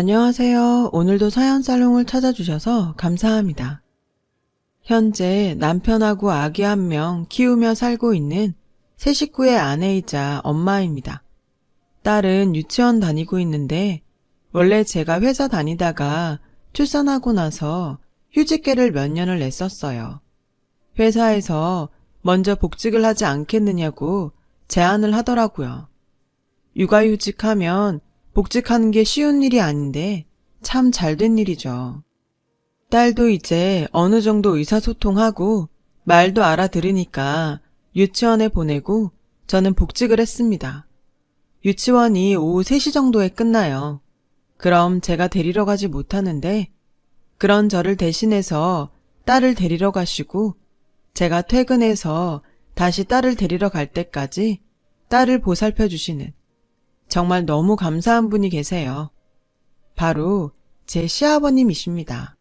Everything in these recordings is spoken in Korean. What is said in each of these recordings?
안녕하세요. 오늘도 사연살롱을 찾아주셔서 감사합니다. 현재 남편하고 아기 한 명 키우며 살고 있는 세 식구의 아내이자 엄마입니다. 딸은 유치원 다니고 있는데 원래 제가 회사 다니다가 출산하고 나서 휴직계를 몇 년을 냈었어요. 회사에서 먼저 복직을 하지 않겠느냐고 제안을 하더라고요. 육아휴직하면 복직하는 게 쉬운 일이 아닌데 참 잘된 일이죠. 딸도 이제 어느 정도 의사소통하고 말도 알아들으니까 유치원에 보내고 저는 복직을 했습니다. 유치원이 오후 3시 정도에 끝나요. 그럼 제가 데리러 가지 못하는데 그런 저를 대신해서 딸을 데리러 가시고 제가 퇴근해서 다시 딸을 데리러 갈 때까지 딸을 보살펴 주시는 정말 너무 감사한 분이 계세요. 바로 제 시아버님이십니다.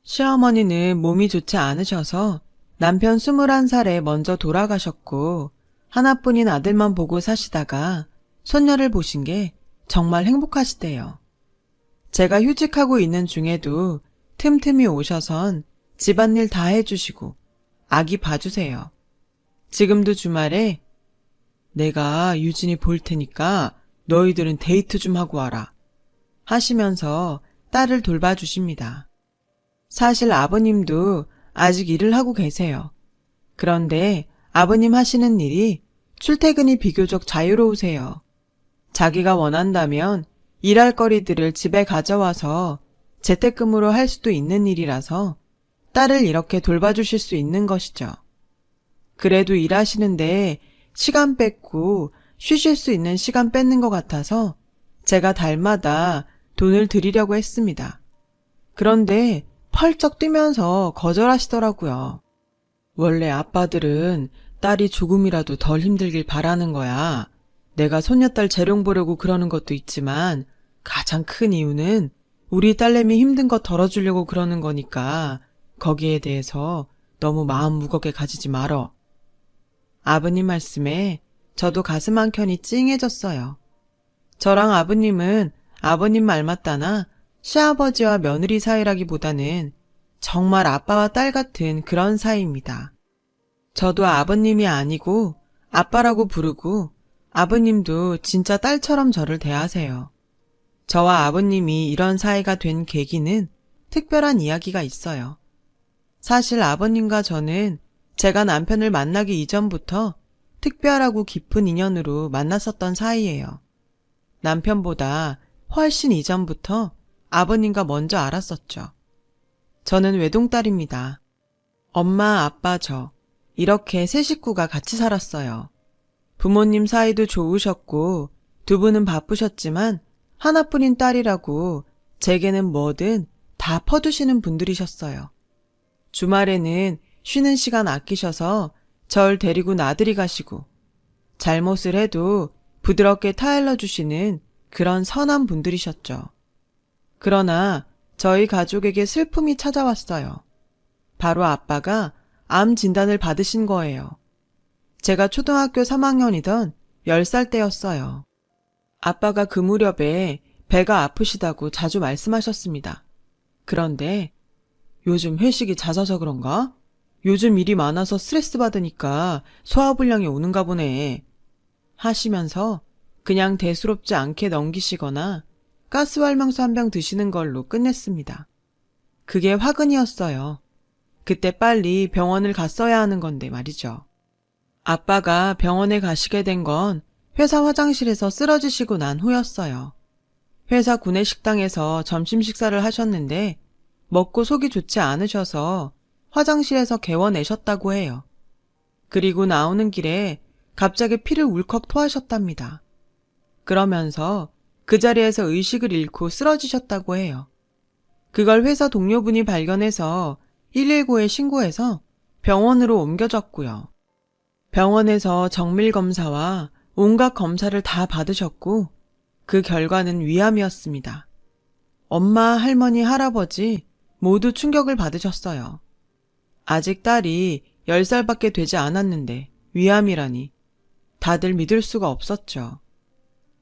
시어머니는 몸이 좋지 않으셔서 남편 21살에 먼저 돌아가셨고 하나뿐인 아들만 보고 사시다가 손녀를 보신 게 정말 행복하시대요. 제가 휴직하고 있는 중에도 틈틈이 오셔선 집안일 다 해주시고 아기 봐주세요. 지금도 주말에 내가 유진이 볼 테니까 너희들은 데이트 좀 하고 와라 하시면서 딸을 돌봐주십니다. 사실 아버님도 아직 일을 하고 계세요. 그런데 아버님 하시는 일이 출퇴근이 비교적 자유로우세요. 자기가 원한다면 일할 거리들을 집에 가져와서 재택근무로 할 수도 있는 일이라서 딸을 이렇게 돌봐주실 수 있는 것이죠. 그래도 일하시는데 시간 뺏고 쉬실 수 있는 시간 뺏는 것 같아서 제가 달마다 돈을 드리려고 했습니다. 그런데 펄쩍 뛰면서 거절하시더라고요. 원래 아빠들은 딸이 조금이라도 덜 힘들길 바라는 거야. 내가 손녀딸 재롱 보려고 그러는 것도 있지만 가장 큰 이유는 우리 딸내미 힘든 거 덜어주려고 그러는 거니까 거기에 대해서 너무 마음 무겁게 가지지 말어. 아버님 말씀에 저도 가슴 한켠이 찡해졌어요. 저랑 아버님은 아버님 말 맞다나 시아버지와 며느리 사이라기보다는 정말 아빠와 딸 같은 그런 사이입니다. 저도 아버님이 아니고 아빠라고 부르고 아버님도 진짜 딸처럼 저를 대하세요. 저와 아버님이 이런 사이가 된 계기는 특별한 이야기가 있어요. 사실 아버님과 저는 제가 남편을 만나기 이전부터 특별하고 깊은 인연으로 만났었던 사이예요. 남편보다 훨씬 이전부터 아버님과 먼저 알았었죠. 저는 외동딸입니다. 엄마, 아빠, 저 이렇게 세 식구가 같이 살았어요. 부모님 사이도 좋으셨고 두 분은 바쁘셨지만 하나뿐인 딸이라고 제게는 뭐든 다 퍼주시는 분들이셨어요. 주말에는 쉬는 시간 아끼셔서 절 데리고 나들이 가시고 잘못을 해도 부드럽게 타일러 주시는 그런 선한 분들이셨죠. 그러나 저희 가족에게 슬픔이 찾아왔어요. 바로 아빠가 암 진단을 받으신 거예요. 제가 초등학교 3학년이던 10살 때였어요. 아빠가 그 무렵에 배가 아프시다고 자주 말씀하셨습니다. 그런데 요즘 회식이 잦아서 그런가? 요즘 일이 많아서 스트레스 받으니까 소화불량이 오는가 보네 하시면서 그냥 대수롭지 않게 넘기시거나 가스활명수 한 병 드시는 걸로 끝냈습니다. 그게 화근이었어요. 그때 빨리 병원을 갔어야 하는 건데 말이죠. 아빠가 병원에 가시게 된 건 회사 화장실에서 쓰러지시고 난 후였어요. 회사 구내식당에서 점심 식사를 하셨는데 먹고 속이 좋지 않으셔서 화장실에서 개워내셨다고 해요. 그리고 나오는 길에 갑자기 피를 울컥 토하셨답니다. 그러면서 그 자리에서 의식을 잃고 쓰러지셨다고 해요. 그걸 회사 동료분이 발견해서 119에 신고해서 병원으로 옮겨졌고요. 병원에서 정밀검사와 온갖 검사를 다 받으셨고 그 결과는 위암이었습니다. 엄마, 할머니, 할아버지 모두 충격을 받으셨어요. 아직 딸이 10살밖에 되지 않았는데 위암이라니 다들 믿을 수가 없었죠.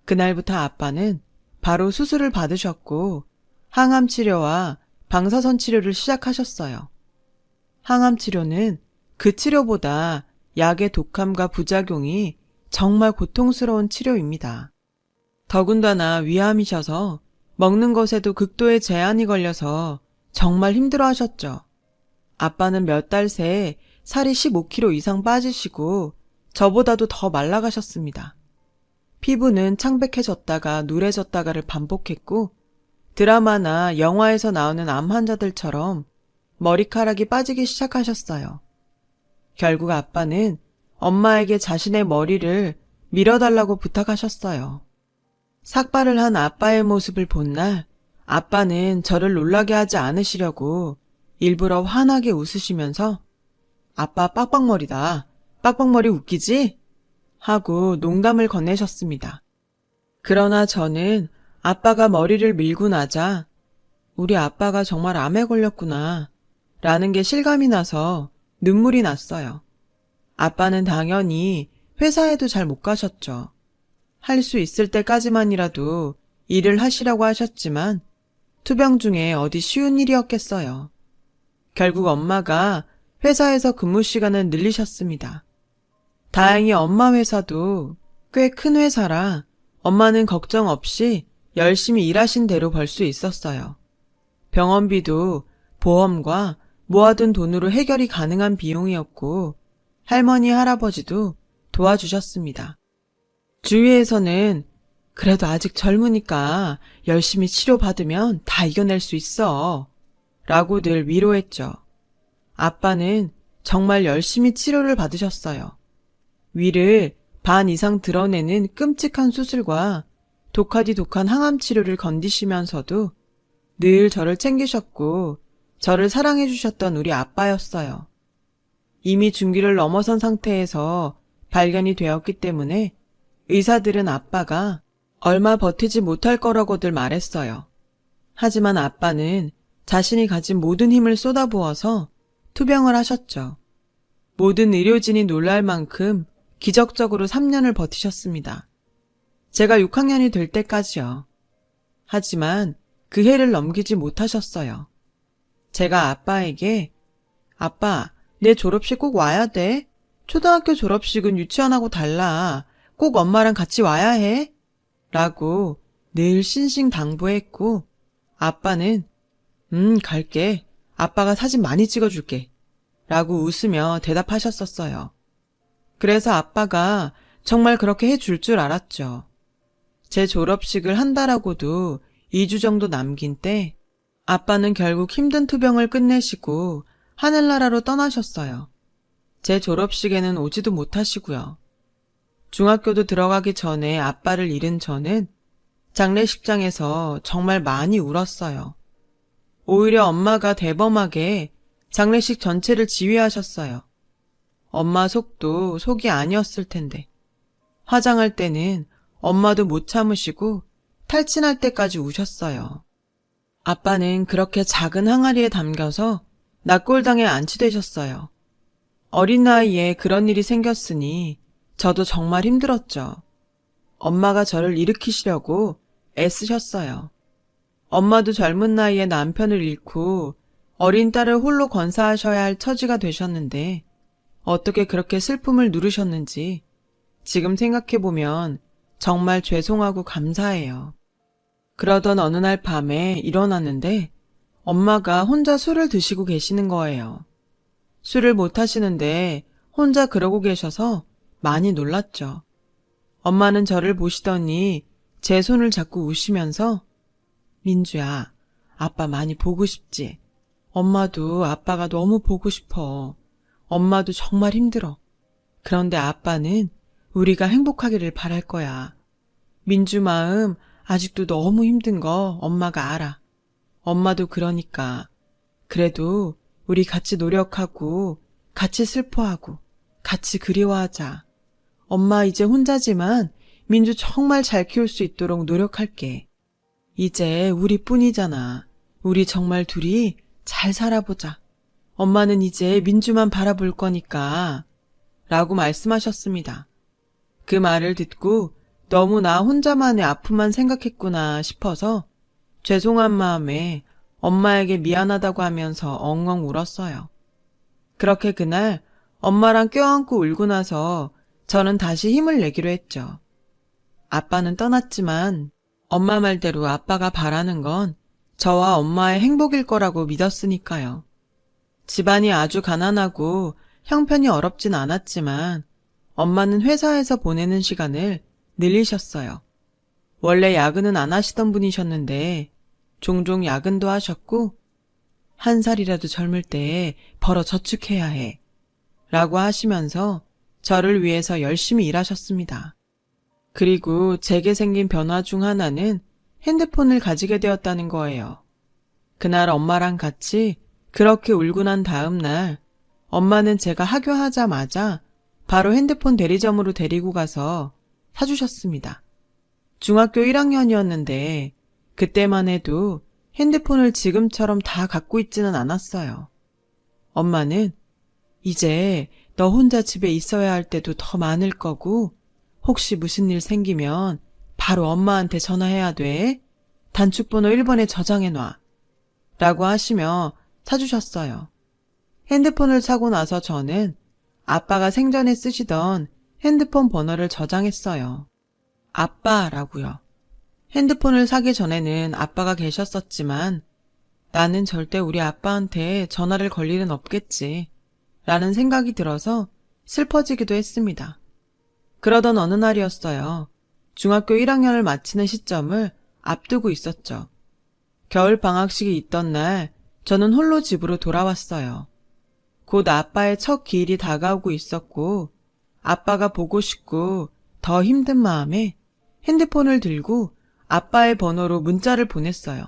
그날부터 아빠는 바로 수술을 받으셨고 항암 치료와 방사선 치료를 시작하셨어요. 항암 치료는 그 치료보다 약의 독함과 부작용이 정말 고통스러운 치료입니다. 더군다나 위암이셔서 먹는 것에도 극도의 제한이 걸려서 정말 힘들어 하셨죠. 아빠는 몇 달 새에 살이 15kg 이상 빠지시고 저보다도 더 말라가셨습니다. 피부는 창백해졌다가 누래졌다가를 반복했고 드라마나 영화에서 나오는 암 환자들처럼 머리카락이 빠지기 시작하셨어요. 결국 아빠는 엄마에게 자신의 머리를 밀어달라고 부탁하셨어요. 삭발을 한 아빠의 모습을 본 날 아빠는 저를 놀라게 하지 않으시려고 일부러 환하게 웃으시면서 아빠 빡빡머리다. 빡빡머리 웃기지? 하고 농담을 건네셨습니다. 그러나 저는 아빠가 머리를 밀고 나자 우리 아빠가 정말 암에 걸렸구나 라는 게 실감이 나서 눈물이 났어요. 아빠는 당연히 회사에도 잘 못 가셨죠. 할 수 있을 때까지만이라도 일을 하시라고 하셨지만 투병 중에 어디 쉬운 일이었겠어요. 결국 엄마가 회사에서 근무 시간을 늘리셨습니다. 다행히 엄마 회사도 꽤 큰 회사라 엄마는 걱정 없이 열심히 일하신 대로 벌 수 있었어요. 병원비도 보험과 모아둔 돈으로 해결이 가능한 비용이었고 할머니, 할아버지도 도와주셨습니다. 주위에서는 그래도 아직 젊으니까 열심히 치료받으면 다 이겨낼 수 있어 라고 늘 위로했죠. 아빠는 정말 열심히 치료를 받으셨어요. 위를 반 이상 드러내는 끔찍한 수술과 독하디독한 항암 치료를 건디시면서도 늘 저를 챙기셨고 저를 사랑해 주셨던 우리 아빠였어요. 이미 중기를 넘어선 상태에서 발견이 되었기 때문에 의사들은 아빠가 얼마 버티지 못할 거라고들 말했어요. 하지만 아빠는 자신이 가진 모든 힘을 쏟아부어서 투병을 하셨죠. 모든 의료진이 놀랄 만큼 기적적으로 3년을 버티셨습니다. 제가 6학년이 될 때까지요. 하지만 그 해를 넘기지 못하셨어요. 제가 아빠에게 아빠, 내 졸업식 꼭 와야 돼. 초등학교 졸업식은 유치원하고 달라. 꼭 엄마랑 같이 와야 해. 라고 늘 신신당부했고 아빠는 갈게. 아빠가 사진 많이 찍어줄게. 라고 웃으며 대답하셨었어요. 그래서 아빠가 정말 그렇게 해줄 줄 알았죠. 제 졸업식을 한다라고도 2주 정도 남긴 때 아빠는 결국 힘든 투병을 끝내시고 하늘나라로 떠나셨어요. 제 졸업식에는 오지도 못하시고요. 중학교도 들어가기 전에 아빠를 잃은 저는 장례식장에서 정말 많이 울었어요. 오히려 엄마가 대범하게 장례식 전체를 지휘하셨어요. 엄마 속도 속이 아니었을 텐데. 화장할 때는 엄마도 못 참으시고 탈진할 때까지 우셨어요. 아빠는 그렇게 작은 항아리에 담겨서 낙골당에 안치되셨어요. 어린 나이에 그런 일이 생겼으니 저도 정말 힘들었죠. 엄마가 저를 일으키시려고 애쓰셨어요. 엄마도 젊은 나이에 남편을 잃고 어린 딸을 홀로 건사하셔야 할 처지가 되셨는데 어떻게 그렇게 슬픔을 누르셨는지 지금 생각해보면 정말 죄송하고 감사해요. 그러던 어느 날 밤에 일어났는데 엄마가 혼자 술을 드시고 계시는 거예요. 술을 못 하시는데 혼자 그러고 계셔서 많이 놀랐죠. 엄마는 저를 보시더니 제 손을 잡고 우시면서 민주야, 아빠 많이 보고 싶지? 엄마도 아빠가 너무 보고 싶어. 엄마도 정말 힘들어. 그런데 아빠는 우리가 행복하기를 바랄 거야. 민주 마음 아직도 너무 힘든 거 엄마가 알아. 엄마도 그러니까. 그래도 우리 같이 노력하고 같이 슬퍼하고 같이 그리워하자. 엄마 이제 혼자지만 민주 정말 잘 키울 수 있도록 노력할게. 이제 우리뿐이잖아. 우리 정말 둘이 잘 살아보자. 엄마는 이제 민주만 바라볼 거니까. 라고 말씀하셨습니다. 그 말을 듣고 너무 나 혼자만의 아픔만 생각했구나 싶어서 죄송한 마음에 엄마에게 미안하다고 하면서 엉엉 울었어요. 그렇게 그날 엄마랑 껴안고 울고 나서 저는 다시 힘을 내기로 했죠. 아빠는 떠났지만 엄마 말대로 아빠가 바라는 건 저와 엄마의 행복일 거라고 믿었으니까요. 집안이 아주 가난하고 형편이 어렵진 않았지만 엄마는 회사에서 보내는 시간을 늘리셨어요. 원래 야근은 안 하시던 분이셨는데 종종 야근도 하셨고 한 살이라도 젊을 때에 벌어 저축해야 해 라고 하시면서 저를 위해서 열심히 일하셨습니다. 그리고 제게 생긴 변화 중 하나는 핸드폰을 가지게 되었다는 거예요. 그날 엄마랑 같이 그렇게 울고 난 다음 날 엄마는 제가 하교하자마자 바로 핸드폰 대리점으로 데리고 가서 사주셨습니다. 중학교 1학년이었는데 그때만 해도 핸드폰을 지금처럼 다 갖고 있지는 않았어요. 엄마는 이제 너 혼자 집에 있어야 할 때도 더 많을 거고 혹시 무슨 일 생기면 바로 엄마한테 전화해야 돼. 단축번호 1번에 저장해놔. 라고 하시며 사주셨어요. 핸드폰을 사고 나서 저는 아빠가 생전에 쓰시던 핸드폰 번호를 저장했어요. 아빠라고요. 핸드폰을 사기 전에는 아빠가 계셨었지만 나는 절대 우리 아빠한테 전화를 걸 일은 없겠지 라는 생각이 들어서 슬퍼지기도 했습니다. 그러던 어느 날이었어요. 중학교 1학년을 마치는 시점을 앞두고 있었죠. 겨울 방학식이 있던 날 저는 홀로 집으로 돌아왔어요. 곧 아빠의 첫 기일이 다가오고 있었고 아빠가 보고 싶고 더 힘든 마음에 핸드폰을 들고 아빠의 번호로 문자를 보냈어요.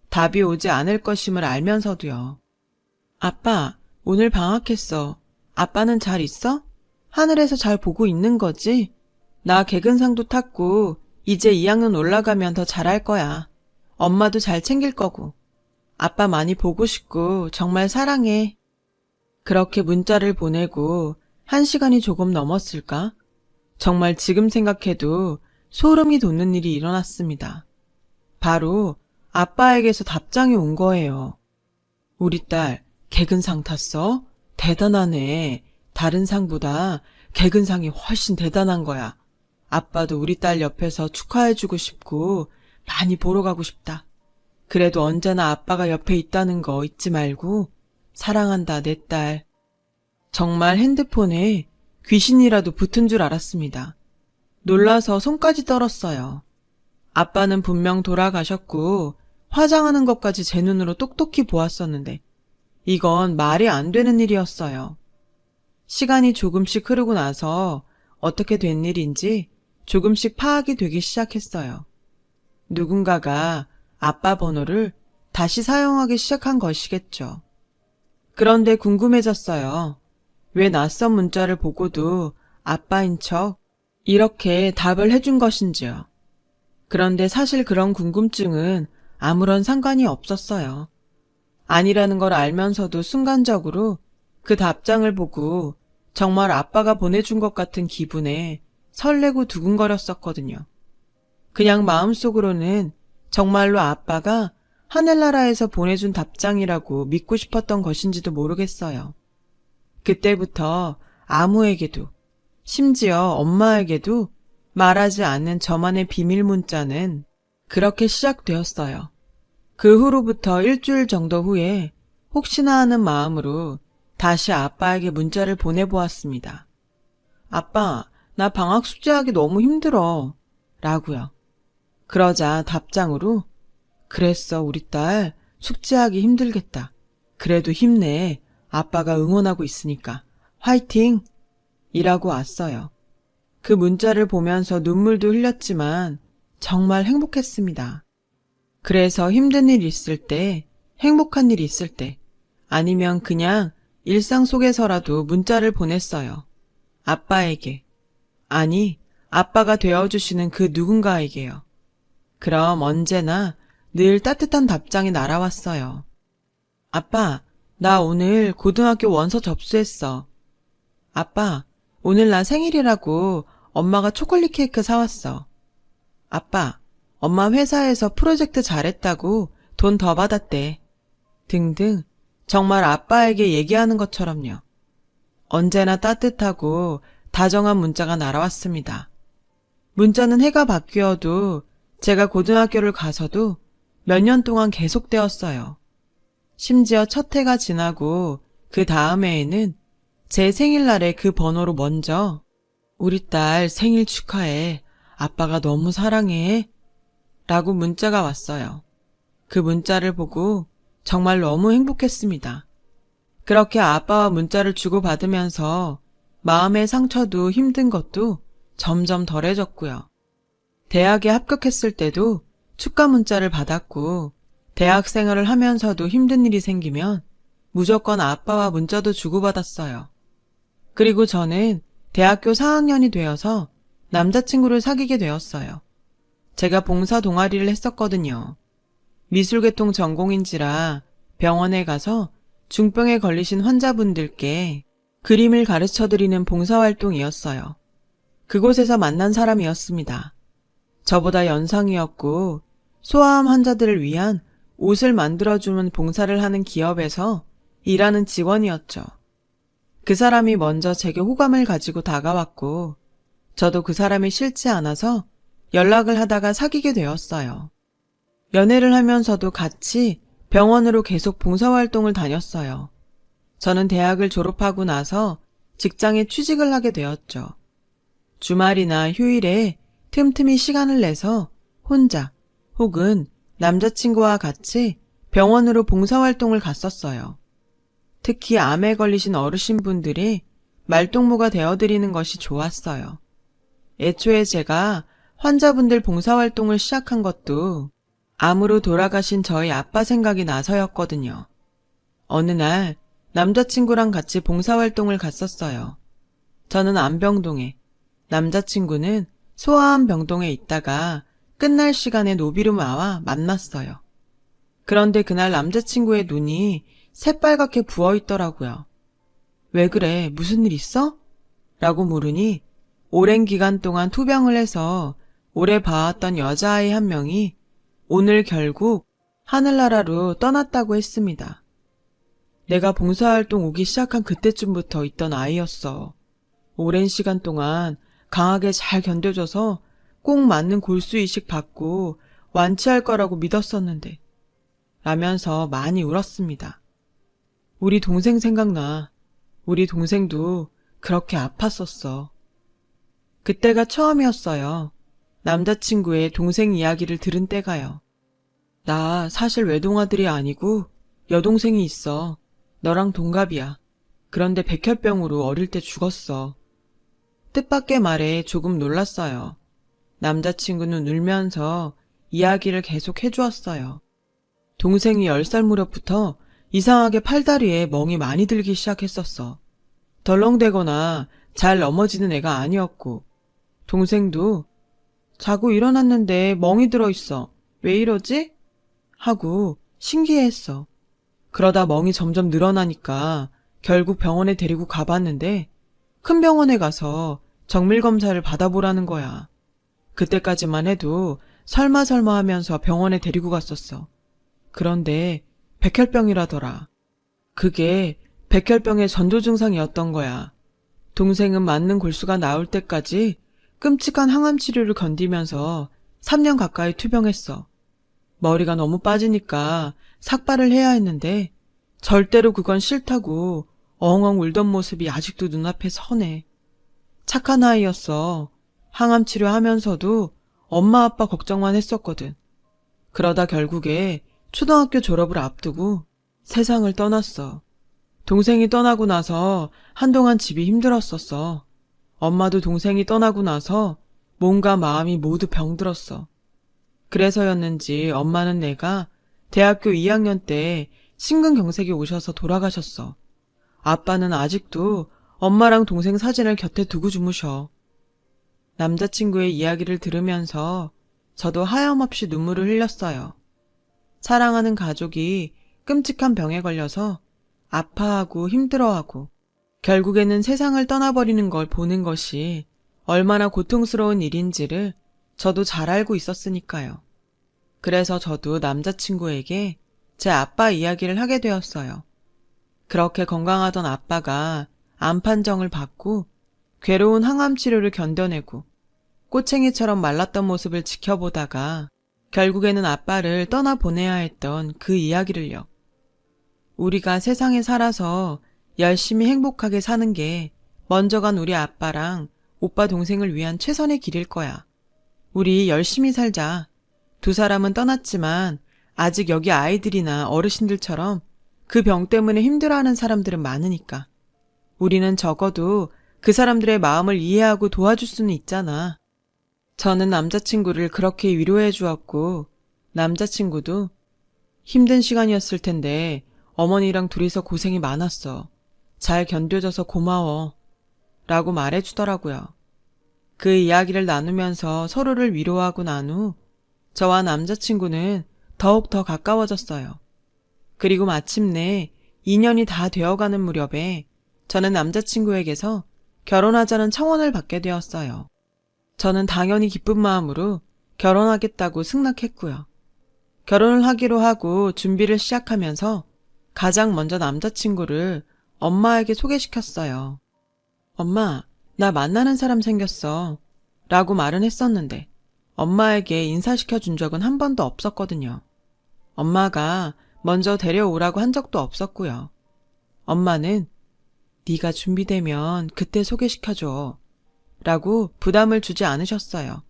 답이 오지 않을 것임을 알면서도요. 아빠, 오늘 방학했어. 아빠는 잘 있어? 하늘에서 잘 보고 있는 거지? 나 개근상도 탔고 이제 2학년 올라가면 더 잘할 거야. 엄마도 잘 챙길 거고. 아빠 많이 보고 싶고 정말 사랑해. 그렇게 문자를 보내고 1시간이 조금 넘었을까? 정말 지금 생각해도 소름이 돋는 일이 일어났습니다. 바로 아빠에게서 답장이 온 거예요. 우리 딸 개근상 탔어? 대단하네. 다른 상보다 개근상이 훨씬 대단한 거야. 아빠도 우리 딸 옆에서 축하해주고 싶고 많이 보러 가고 싶다. 그래도 언제나 아빠가 옆에 있다는 거 잊지 말고 사랑한다 내 딸. 정말 핸드폰에 귀신이라도 붙은 줄 알았습니다. 놀라서 손까지 떨었어요. 아빠는 분명 돌아가셨고 화장하는 것까지 제 눈으로 똑똑히 보았었는데 이건 말이 안 되는 일이었어요. 시간이 조금씩 흐르고 나서 어떻게 된 일인지 조금씩 파악이 되기 시작했어요. 누군가가 아빠 번호를 다시 사용하기 시작한 것이겠죠. 그런데 궁금해졌어요. 왜 낯선 문자를 보고도 아빠인 척 이렇게 답을 해준 것인지요. 그런데 사실 그런 궁금증은 아무런 상관이 없었어요. 아니라는 걸 알면서도 순간적으로 그 답장을 보고 정말 아빠가 보내준 것 같은 기분에 설레고 두근거렸었거든요. 그냥 마음속으로는 정말로 아빠가 하늘나라에서 보내준 답장이라고 믿고 싶었던 것인지도 모르겠어요. 그때부터 아무에게도, 심지어 엄마에게도 말하지 않은 저만의 비밀 문자는 그렇게 시작되었어요. 그 후로부터 일주일 정도 후에 혹시나 하는 마음으로 다시 아빠에게 문자를 보내보았습니다. 아빠, 나 방학 숙제하기 너무 힘들어. 라고요. 그러자 답장으로 그랬어 우리 딸 숙제하기 힘들겠다. 그래도 힘내. 아빠가 응원하고 있으니까. 화이팅! 이라고 왔어요. 그 문자를 보면서 눈물도 흘렸지만 정말 행복했습니다. 그래서 힘든 일 있을 때, 행복한 일 있을 때, 아니면 그냥 일상 속에서라도 문자를 보냈어요. 아빠에게. 아니, 아빠가 되어주시는 그 누군가에게요. 그럼 언제나 늘 따뜻한 답장이 날아왔어요. 아빠, 나 오늘 고등학교 원서 접수했어. 아빠, 오늘 나 생일이라고 엄마가 초콜릿 케이크 사왔어. 아빠, 엄마 회사에서 프로젝트 잘했다고 돈 더 받았대. 등등 정말 아빠에게 얘기하는 것처럼요. 언제나 따뜻하고 다정한 문자가 날아왔습니다. 문자는 해가 바뀌어도 제가 고등학교를 가서도 몇 년 동안 계속되었어요. 심지어 첫 해가 지나고 그 다음 해에는 제 생일날에 그 번호로 먼저 우리 딸 생일 축하해. 아빠가 너무 사랑해. 라고 문자가 왔어요. 그 문자를 보고 정말 너무 행복했습니다. 그렇게 아빠와 문자를 주고받으면서 마음의 상처도 힘든 것도 점점 덜해졌고요. 대학에 합격했을 때도 축하 문자를 받았고 대학 생활을 하면서도 힘든 일이 생기면 무조건 아빠와 문자도 주고받았어요. 그리고 저는 대학교 4학년이 되어서 남자친구를 사귀게 되었어요. 제가 봉사 동아리를 했었거든요. 미술계통 전공인지라 병원에 가서 중병에 걸리신 환자분들께 그림을 가르쳐드리는 봉사활동이었어요. 그곳에서 만난 사람이었습니다. 저보다 연상이었고 소아암 환자들을 위한 옷을 만들어주는 봉사를 하는 기업에서 일하는 직원이었죠. 그 사람이 먼저 제게 호감을 가지고 다가왔고 저도 그 사람이 싫지 않아서 연락을 하다가 사귀게 되었어요. 연애를 하면서도 같이 병원으로 계속 봉사활동을 다녔어요. 저는 대학을 졸업하고 나서 직장에 취직을 하게 되었죠. 주말이나 휴일에 틈틈이 시간을 내서 혼자 혹은 남자친구와 같이 병원으로 봉사활동을 갔었어요. 특히 암에 걸리신 어르신분들이 말동무가 되어드리는 것이 좋았어요. 애초에 제가 환자분들 봉사활동을 시작한 것도 암으로 돌아가신 저희 아빠 생각이 나서였거든요. 어느 날 남자친구랑 같이 봉사활동을 갔었어요. 저는 암병동에, 남자친구는 소아암 병동에 있다가 끝날 시간에 노비루마와 만났어요. 그런데 그날 남자친구의 눈이 새빨갛게 부어있더라고요. 왜 그래? 무슨 일 있어? 라고 물으니 오랜 기간 동안 투병을 해서 오래 봐왔던 여자아이 한 명이 오늘 결국 하늘나라로 떠났다고 했습니다. 내가 봉사활동 오기 시작한 그때쯤부터 있던 아이였어. 오랜 시간 동안 강하게 잘 견뎌줘서 꼭 맞는 골수이식 받고 완치할 거라고 믿었었는데 라면서 많이 울었습니다. 우리 동생 생각나. 우리 동생도 그렇게 아팠었어. 그때가 처음이었어요. 남자친구의 동생 이야기를 들은 때가요. 나 사실 외동아들이 아니고 여동생이 있어. 너랑 동갑이야. 그런데 백혈병으로 어릴 때 죽었어. 뜻밖의 말에 조금 놀랐어요. 남자친구는 울면서 이야기를 계속 해주었어요. 동생이 10살 무렵부터 이상하게 팔다리에 멍이 많이 들기 시작했었어. 덜렁대거나 잘 넘어지는 애가 아니었고 동생도 자고 일어났는데 멍이 들어있어. 왜 이러지? 하고 신기해했어. 그러다 멍이 점점 늘어나니까 결국 병원에 데리고 가봤는데 큰 병원에 가서 정밀검사를 받아보라는 거야. 그때까지만 해도 설마 하면서 병원에 데리고 갔었어. 그런데 백혈병이라더라. 그게 백혈병의 전조 증상이었던 거야. 동생은 맞는 골수가 나올 때까지 끔찍한 항암 치료를 견디면서 3년 가까이 투병했어. 머리가 너무 빠지니까 삭발을 해야 했는데 절대로 그건 싫다고 엉엉 울던 모습이 아직도 눈앞에 서네. 착한 아이였어. 항암 치료하면서도 엄마 아빠 걱정만 했었거든. 그러다 결국에 초등학교 졸업을 앞두고 세상을 떠났어. 동생이 떠나고 나서 한동안 집이 힘들었었어. 엄마도 동생이 떠나고 나서 몸과 마음이 모두 병들었어. 그래서였는지 엄마는 내가 대학교 2학년 때 심근경색이 오셔서 돌아가셨어. 아빠는 아직도 엄마랑 동생 사진을 곁에 두고 주무셔. 남자친구의 이야기를 들으면서 저도 하염없이 눈물을 흘렸어요. 사랑하는 가족이 끔찍한 병에 걸려서 아파하고 힘들어하고 결국에는 세상을 떠나버리는 걸 보는 것이 얼마나 고통스러운 일인지를 저도 잘 알고 있었으니까요. 그래서 저도 남자친구에게 제 아빠 이야기를 하게 되었어요. 그렇게 건강하던 아빠가 암 판정을 받고 괴로운 항암 치료를 견뎌내고 꼬챙이처럼 말랐던 모습을 지켜보다가 결국에는 아빠를 떠나보내야 했던 그 이야기를요. 우리가 세상에 살아서 열심히 행복하게 사는 게 먼저 간 우리 아빠랑 오빠 동생을 위한 최선의 길일 거야. 우리 열심히 살자. 두 사람은 떠났지만 아직 여기 아이들이나 어르신들처럼 그 병 때문에 힘들어하는 사람들은 많으니까. 우리는 적어도 그 사람들의 마음을 이해하고 도와줄 수는 있잖아. 저는 남자친구를 그렇게 위로해 주었고 남자친구도 힘든 시간이었을 텐데 어머니랑 둘이서 고생이 많았어. 잘 견뎌줘서 고마워. 라고 말해 주더라고요. 그 이야기를 나누면서 서로를 위로하고 난 후 저와 남자친구는 더욱 더 가까워졌어요. 그리고 마침내 2년이 다 되어가는 무렵에 저는 남자친구에게서 결혼하자는 청혼을 받게 되었어요. 저는 당연히 기쁜 마음으로 결혼하겠다고 승낙했고요. 결혼을 하기로 하고 준비를 시작하면서 가장 먼저 남자친구를 엄마에게 소개시켰어요. 엄마, 나 만나는 사람 생겼어. 라고 말은 했었는데 엄마에게 인사시켜 준 적은 한 번도 없었거든요. 엄마가 먼저 데려오라고 한 적도 없었고요. 엄마는 네가 준비되면 그때 소개시켜줘. 라고 부담을 주지 않으셨어요.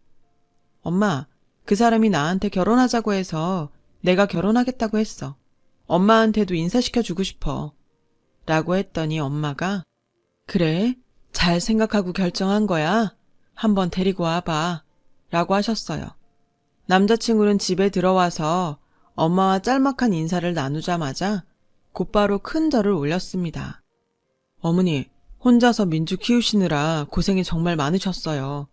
엄마, 그 사람이 나한테 결혼하자고 해서 내가 결혼하겠다고 했어. 엄마한테도 인사시켜주고 싶어. 라고 했더니 엄마가 그래? 잘 생각하고 결정한 거야? 한번 데리고 와봐. 라고 하셨어요. 남자친구는 집에 들어와서 엄마와 짤막한 인사를 나누자마자 곧바로 큰 절을 올렸습니다. 어머니, 혼자서 민주 키우시느라 고생이 정말 많으셨어요.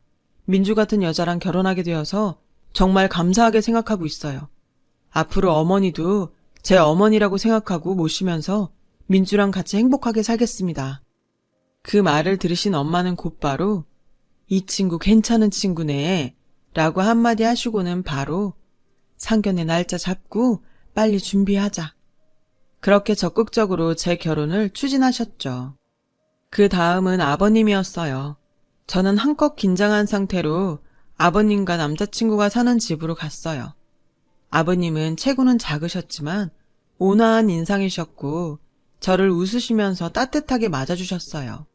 민주 같은 여자랑 결혼하게 되어서 정말 감사하게 생각하고 있어요. 앞으로 어머니도 제 어머니라고 생각하고 모시면서 민주랑 같이 행복하게 살겠습니다. 그 말을 들으신 엄마는 곧바로 이 친구 괜찮은 친구네 라고 한마디 하시고는 바로 상견례 날짜 잡고 빨리 준비하자. 그렇게 적극적으로 제 결혼을 추진하셨죠. 그 다음은 아버님이었어요. 저는 한껏 긴장한 상태로 아버님과 남자친구가 사는 집으로 갔어요. 아버님은 체구는 작으셨지만 온화한 인상이셨고 저를 웃으시면서 따뜻하게 맞아주셨어요.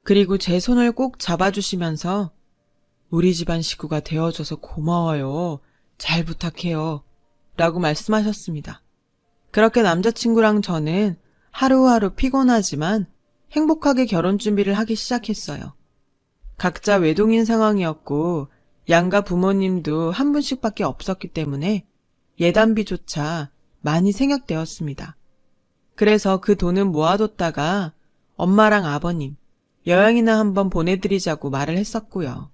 그리고 제 손을 꼭 잡아주시면서 우리 집안 식구가 되어줘서 고마워요. 잘 부탁해요. 라고 말씀하셨습니다. 그렇게 남자친구랑 저는 하루하루 피곤하지만 행복하게 결혼 준비를 하기 시작했어요. 각자 외동인 상황이었고 양가 부모님도 한 분씩밖에 없었기 때문에 예단비조차 많이 생략되었습니다. 그래서 그 돈은 모아뒀다가 엄마랑 아버님, 여행이나 한번 보내드리자고 말을 했었고요.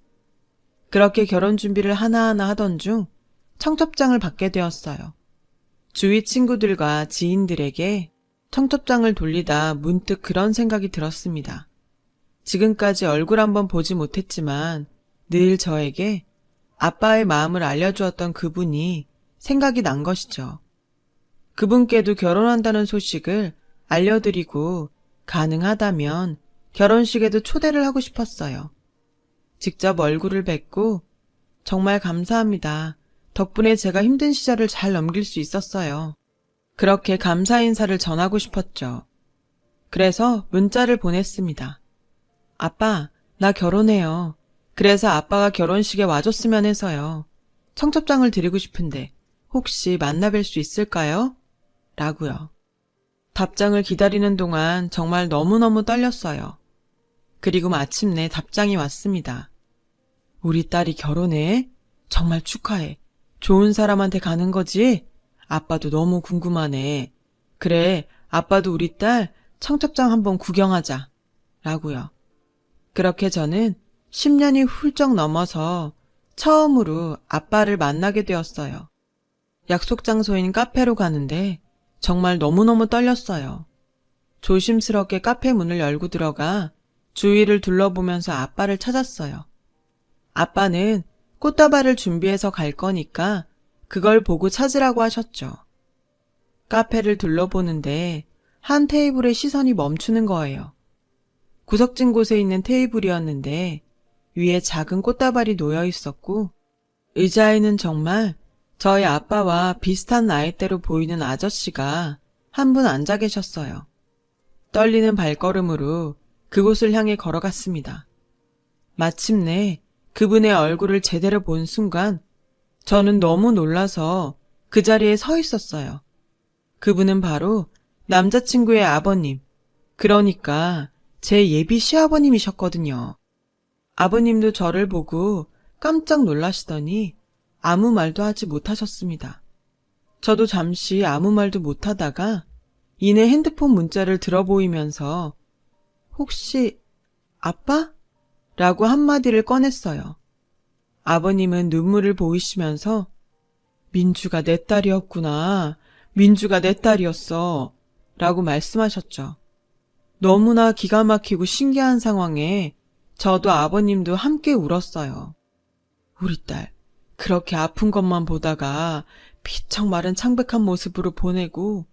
그렇게 결혼 준비를 하나하나 하던 중 청첩장을 받게 되었어요. 주위 친구들과 지인들에게 청첩장을 돌리다 문득 그런 생각이 들었습니다. 지금까지 얼굴 한번 보지 못했지만 늘 저에게 아빠의 마음을 알려주었던 그분이 생각이 난 것이죠. 그분께도 결혼한다는 소식을 알려드리고 가능하다면 결혼식에도 초대를 하고 싶었어요. 직접 얼굴을 뵙고 정말 감사합니다. 덕분에 제가 힘든 시절을 잘 넘길 수 있었어요. 그렇게 감사 인사를 전하고 싶었죠. 그래서 문자를 보냈습니다. 아빠, 나 결혼해요. 그래서 아빠가 결혼식에 와줬으면 해서요. 청첩장을 드리고 싶은데 혹시 만나뵐 수 있을까요? 라고요. 답장을 기다리는 동안 정말 너무너무 떨렸어요. 그리고 마침내 답장이 왔습니다. 우리 딸이 결혼해? 정말 축하해. 좋은 사람한테 가는 거지? 아빠도 너무 궁금하네. 그래, 아빠도 우리 딸 청첩장 한번 구경하자. 라고요. 그렇게 저는 10년이 훌쩍 넘어서 처음으로 아빠를 만나게 되었어요. 약속 장소인 카페로 가는데 정말 너무너무 떨렸어요. 조심스럽게 카페 문을 열고 들어가 주위를 둘러보면서 아빠를 찾았어요. 아빠는 꽃다발을 준비해서 갈 거니까 그걸 보고 찾으라고 하셨죠. 카페를 둘러보는데 한 테이블에 시선이 멈추는 거예요. 구석진 곳에 있는 테이블이었는데 위에 작은 꽃다발이 놓여 있었고 의자에는 정말 저희 아빠와 비슷한 나이대로 보이는 아저씨가 한 분 앉아 계셨어요. 떨리는 발걸음으로 그곳을 향해 걸어갔습니다. 마침내 그분의 얼굴을 제대로 본 순간 저는 너무 놀라서 그 자리에 서 있었어요. 그분은 바로 남자친구의 아버님, 그러니까 제 예비 시아버님이셨거든요. 아버님도 저를 보고 깜짝 놀라시더니 아무 말도 하지 못하셨습니다. 저도 잠시 아무 말도 못하다가 이내 핸드폰 문자를 들어보이면서 혹시 아빠? 라고 한마디를 꺼냈어요. 아버님은 눈물을 보이시면서 민주가 내 딸이었구나. 민주가 내 딸이었어. 라고 말씀하셨죠. 너무나 기가 막히고 신기한 상황에 저도 아버님도 함께 울었어요. 우리 딸, 그렇게 아픈 것만 보다가 피청 마른 창백한 모습으로 보내고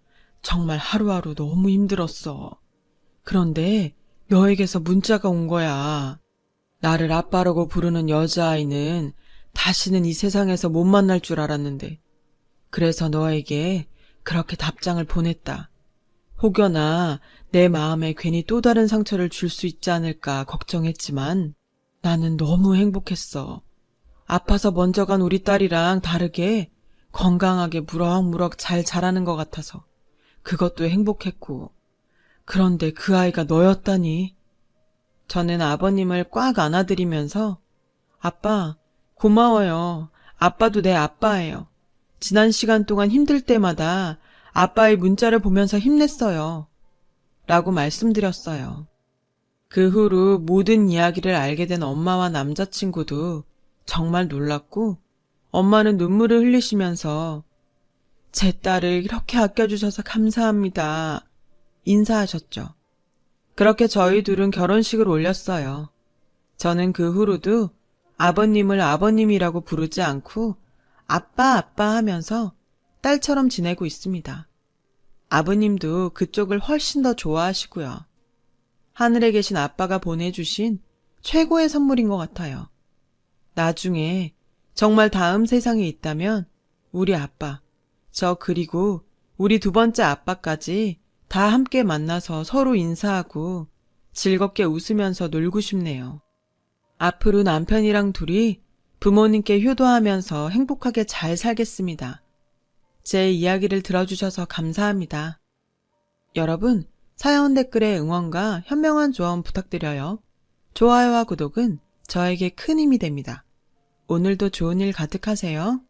정말 하루하루 너무 힘들었어. 그런데 너에게서 문자가 온 거야. 나를 아빠라고 부르는 여자아이는 다시는 이 세상에서 못 만날 줄 알았는데 그래서 너에게 그렇게 답장을 보냈다. 혹여나 내 마음에 괜히 또 다른 상처를 줄 수 있지 않을까 걱정했지만 나는 너무 행복했어. 아파서 먼저 간 우리 딸이랑 다르게 건강하게 무럭무럭 잘 자라는 것 같아서 그것도 행복했고 그런데 그 아이가 너였다니. 저는 아버님을 꽉 안아드리면서 아빠 고마워요. 아빠도 내 아빠예요. 지난 시간 동안 힘들 때마다 아빠의 문자를 보면서 힘냈어요. 라고 말씀드렸어요. 그 후로 모든 이야기를 알게 된 엄마와 남자친구도 정말 놀랐고 엄마는 눈물을 흘리시면서 제 딸을 이렇게 아껴주셔서 감사합니다. 인사하셨죠. 그렇게 저희 둘은 결혼식을 올렸어요. 저는 그 후로도 아버님을 아버님이라고 부르지 않고 아빠 아빠 하면서 딸처럼 지내고 있습니다. 아버님도 그쪽을 훨씬 더 좋아하시고요. 하늘에 계신 아빠가 보내주신 최고의 선물인 것 같아요. 나중에 정말 다음 세상에 있다면 우리 아빠, 저 그리고 우리 두 번째 아빠까지 다 함께 만나서 서로 인사하고 즐겁게 웃으면서 놀고 싶네요. 앞으로 남편이랑 둘이 부모님께 효도하면서 행복하게 잘 살겠습니다. 제 이야기를 들어주셔서 감사합니다. 여러분, 사연 댓글에 응원과 현명한 조언 부탁드려요. 좋아요와 구독은 저에게 큰 힘이 됩니다. 오늘도 좋은 일 가득하세요.